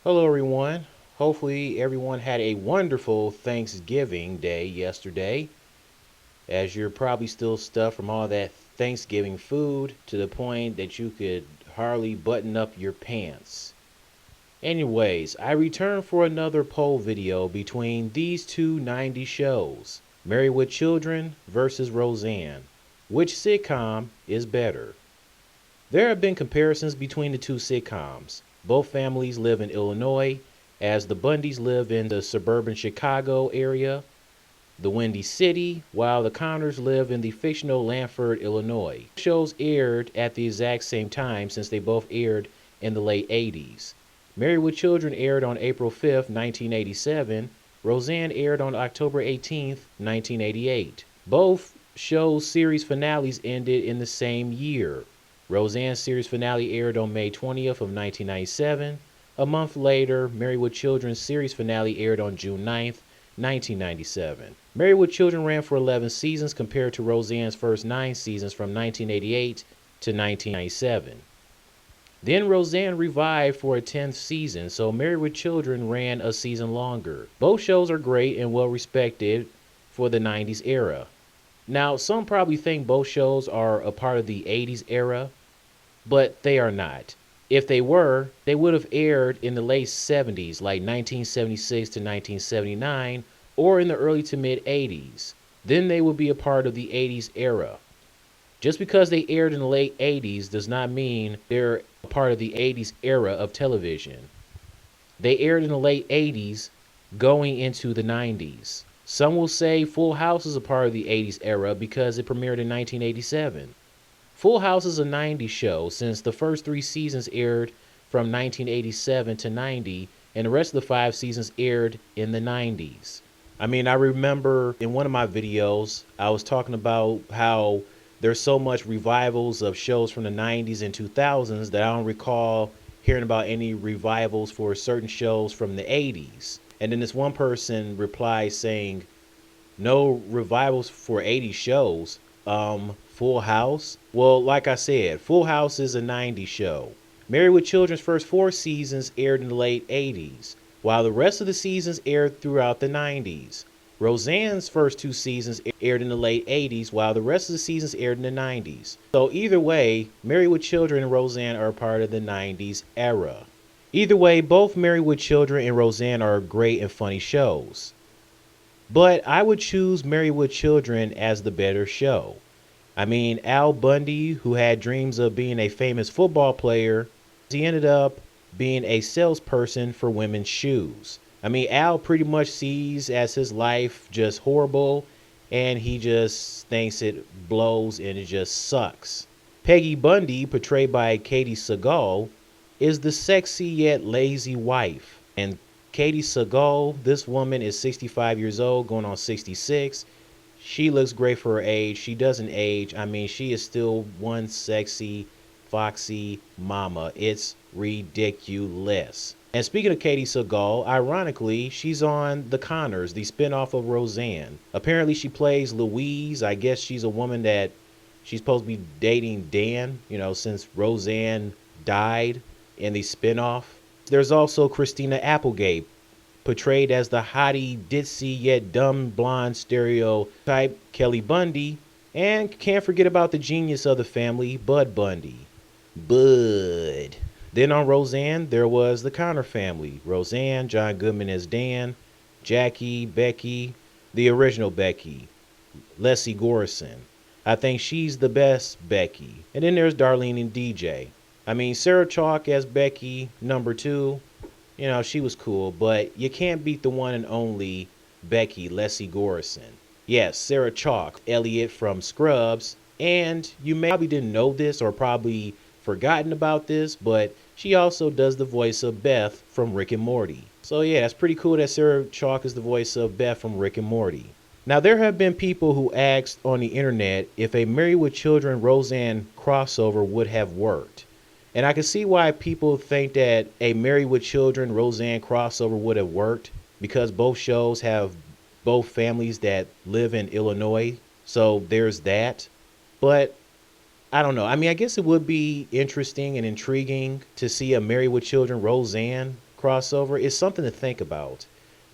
Hello, everyone. Hopefully, everyone had a wonderful Thanksgiving Day yesterday, as you're probably still stuffed from all that Thanksgiving food to the point that you could hardly button up your pants. Anyways, I returned for another poll video between these two 90s shows, Married with Children versus Roseanne. Which sitcom is better? There have been comparisons between the two sitcoms. Both families live in Illinois, as the Bundys live in the suburban Chicago area, the Windy City, while the Connors live in the fictional Lanford, Illinois. Shows aired at the exact same time since they both aired in the late 80s. Married with Children aired on April 5th, 1987. Roseanne aired on October 18th, 1988. Both shows' series finales ended in the same year. Roseanne's series finale aired on May 20th, 1997. A month later, Married with Children's series finale aired on June 9th, 1997. Married with Children ran for 11 seasons compared to Roseanne's first 9 seasons from 1988 to 1997. Then Roseanne revived for a 10th season, so Married with Children ran a season longer. Both shows are great and well respected for the 90s era. Now, some probably think both shows are a part of the 80s era, but they are not. If they were, they would have aired in the late 70s, like 1976 to 1979, or in the early to mid 80s. Then they would be a part of the 80s era. Just because they aired in the late 80s does not mean they're a part of the 80s era of television. They aired in the late 80s going into the 90s. Some will say Full House is a part of the 80s era because it premiered in 1987. Full House is a 90s show since the first 3 seasons aired from 1987 to 90, and the rest of the 5 seasons aired in the 90s. I remember in one of my videos, I was talking about how there's so much revivals of shows from the 90s and 2000s that I don't recall hearing about any revivals for certain shows from the 80s. And then this one person replied saying, no revivals for 80 shows. Full House? Well, like I said, Full House is a 90s show. Married with Children's first 4 seasons aired in the late 80s, while the rest of the seasons aired throughout the 90s. Roseanne's first 2 seasons aired in the late 80s, while the rest of the seasons aired in the 90s. So either way, Married with Children and Roseanne are part of the 90s era. Either way, both Married with Children and Roseanne are great and funny shows. But I would choose Married with Children as the better show. Al Bundy, who had dreams of being a famous football player, he ended up being a salesperson for women's shoes. Al pretty much sees as his life just horrible, and he just thinks it blows and it just sucks. Peggy Bundy, portrayed by Katie Sagal, is the sexy yet lazy wife. And Katie Sagal, this woman is 65 years old, going on 66. She looks great for her age. She doesn't age. She is still one sexy, foxy mama. It's ridiculous. And speaking of Katie Sagal, ironically, she's on The Connors, the spinoff of Roseanne. Apparently, she plays Louise. I guess she's a woman that she's supposed to be dating Dan, since Roseanne died in the spinoff. There's also Christina Applegate, portrayed as the hottie, ditzy, yet dumb blonde stereotype Kelly Bundy. And can't forget about the genius of the family, Bud Bundy. Bud. Then on Roseanne, there was the Connor family. Roseanne, John Goodman as Dan, Jackie, Becky, the original Becky, Leslie Gorison. I think she's the best Becky. And then there's Darlene and DJ. Sarah Chalk as Becky, number 2. She was cool, but you can't beat the one and only Becky, Leslie Gorison. Yes, Sarah Chalk, Elliot from Scrubs, and you probably didn't know this or probably forgotten about this, but she also does the voice of Beth from Rick and Morty. So yeah, that's pretty cool that Sarah Chalk is the voice of Beth from Rick and Morty. Now, there have been people who asked on the internet if a Married with Children Roseanne crossover would have worked. And I can see why people think that a Married with Children Roseanne crossover would have worked, because both shows have both families that live in Illinois. So there's that. But I don't know. I guess it would be interesting and intriguing to see a Married with Children Roseanne crossover is something to think about.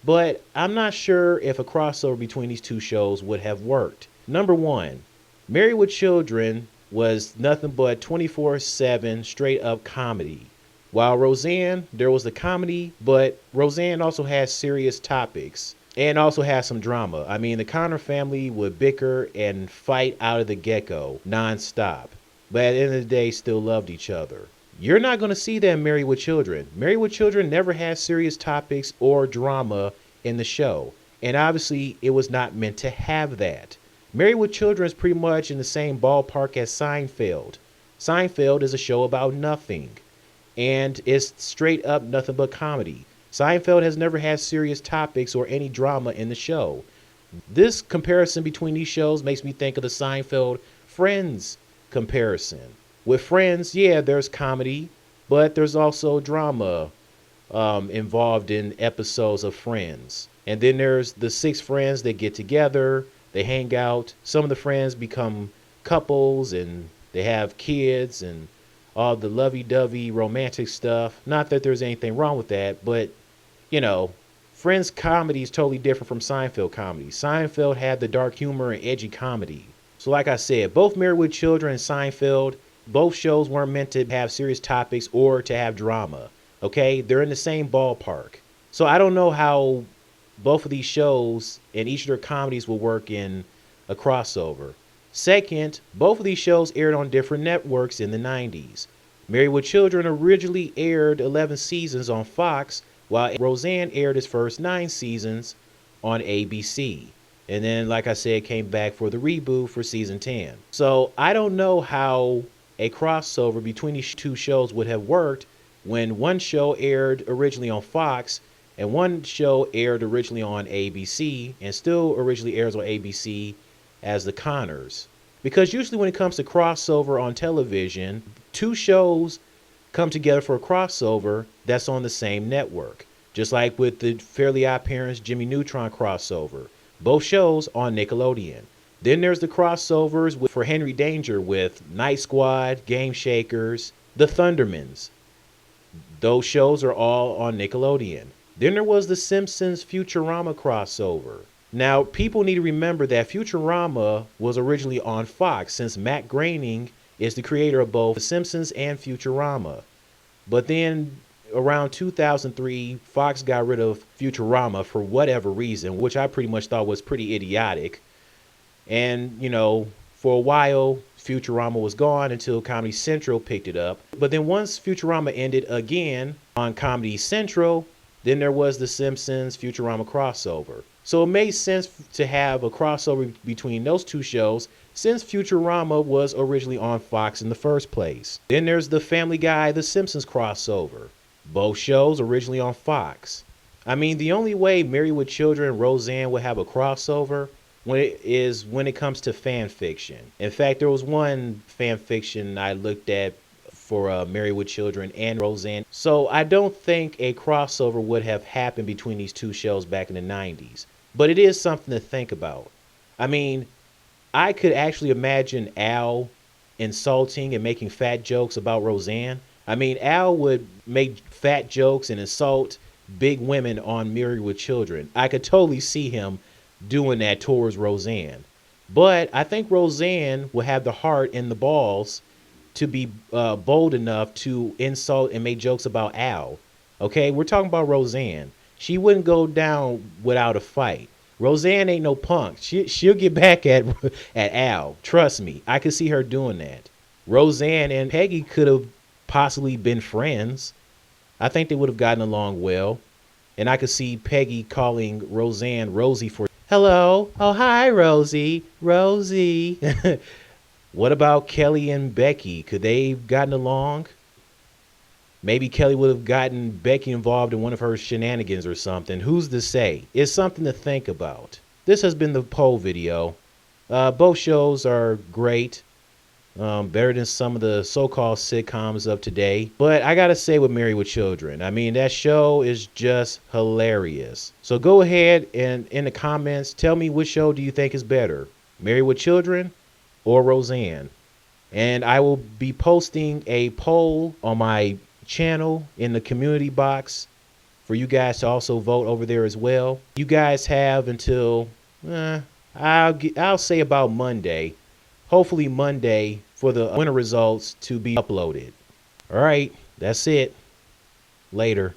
But I'm not sure if a crossover between these two shows would have worked. Number one, Married with Children was nothing but 24/7 straight up comedy. While Roseanne, there was the comedy, but Roseanne also has serious topics and also has some drama. I mean, the Connor family would bicker and fight out of the get-go nonstop, but at the end of the day, still loved each other. You're not going to see that in Married with Children. Married with Children never has serious topics or drama in the show, and obviously, it was not meant to have that. Married with Children is pretty much in the same ballpark as Seinfeld. Seinfeld is a show about nothing, and it's straight up nothing but comedy. Seinfeld has never had serious topics or any drama in the show. This comparison between these shows makes me think of the Seinfeld Friends comparison. With Friends, yeah, there's comedy, but there's also drama involved in episodes of Friends. And then there's the six friends that get together, they hang out. Some of the friends become couples and they have kids and all the lovey-dovey romantic stuff. Not that there's anything wrong with that, but you know, Friends comedy is totally different from Seinfeld comedy. Seinfeld had the dark humor and edgy comedy. So like I said, both Married with Children and Seinfeld, both shows weren't meant to have serious topics or to have drama. Okay? They're in the same ballpark. So I don't know how both of these shows and each of their comedies will work in a crossover. Second, both of these shows aired on different networks in the 90s. Married with Children originally aired 11 seasons on Fox, while Roseanne aired its first 9 seasons on ABC. And then, like I said, came back for the reboot for season 10. So I don't know how a crossover between these two shows would have worked when one show aired originally on Fox and one show aired originally on ABC and still originally airs on ABC as The Connors. Because usually when it comes to crossover on television, two shows come together for a crossover that's on the same network. Just like with the Fairly Odd Parents Jimmy Neutron crossover. Both shows on Nickelodeon. Then there's the crossovers for Henry Danger with Night Squad, Game Shakers, The Thundermans. Those shows are all on Nickelodeon. Then there was the Simpsons Futurama crossover. Now, people need to remember that Futurama was originally on Fox since Matt Groening is the creator of both The Simpsons and Futurama. But then around 2003, Fox got rid of Futurama for whatever reason, which I pretty much thought was pretty idiotic. And, you know, for a while, Futurama was gone until Comedy Central picked it up. But then once Futurama ended again on Comedy Central, then there was the Simpsons Futurama crossover. So it made sense to have a crossover between those two shows since Futurama was originally on Fox in the first place. Then there's the Family Guy, The Simpsons crossover. Both shows originally on Fox. I mean, the only way Married with Children and Roseanne would have a crossover when it comes to fan fiction. In fact, there was one fan fiction I looked at for Married with Children and Roseanne. So I don't think a crossover would have happened between these two shows back in the 90s. But it is something to think about. I mean, I could actually imagine Al insulting and making fat jokes about Roseanne. I mean, Al would make fat jokes and insult big women on Married with Children. I could totally see him doing that towards Roseanne. But I think Roseanne will have the heart and the balls to be bold enough to insult and make jokes about Al. Okay, we're talking about Roseanne. She wouldn't go down without a fight. Roseanne ain't no punk. She'll get back at Al. Trust me, I could see her doing that. Roseanne and Peggy could have possibly been friends. I think they would have gotten along well. And I could see Peggy calling Roseanne Rosie for hello. Oh, hi, Rosie. Rosie. What about Kelly and Becky? Could they have gotten along? Maybe Kelly would have gotten Becky involved in one of her shenanigans or something. Who's to say? It's something to think about. This has been the poll video. Both shows are great. Better than some of the so-called sitcoms of today. But I gotta say with Married with Children, I mean, that show is just hilarious. So go ahead and in the comments, tell me which show do you think is better? Married with Children or Roseanne? And I will be posting a poll on my channel in the community box for you guys to also vote over there as well. You guys have until I'll say about Monday. Hopefully Monday for the winter results to be uploaded. All right, that's it. Later.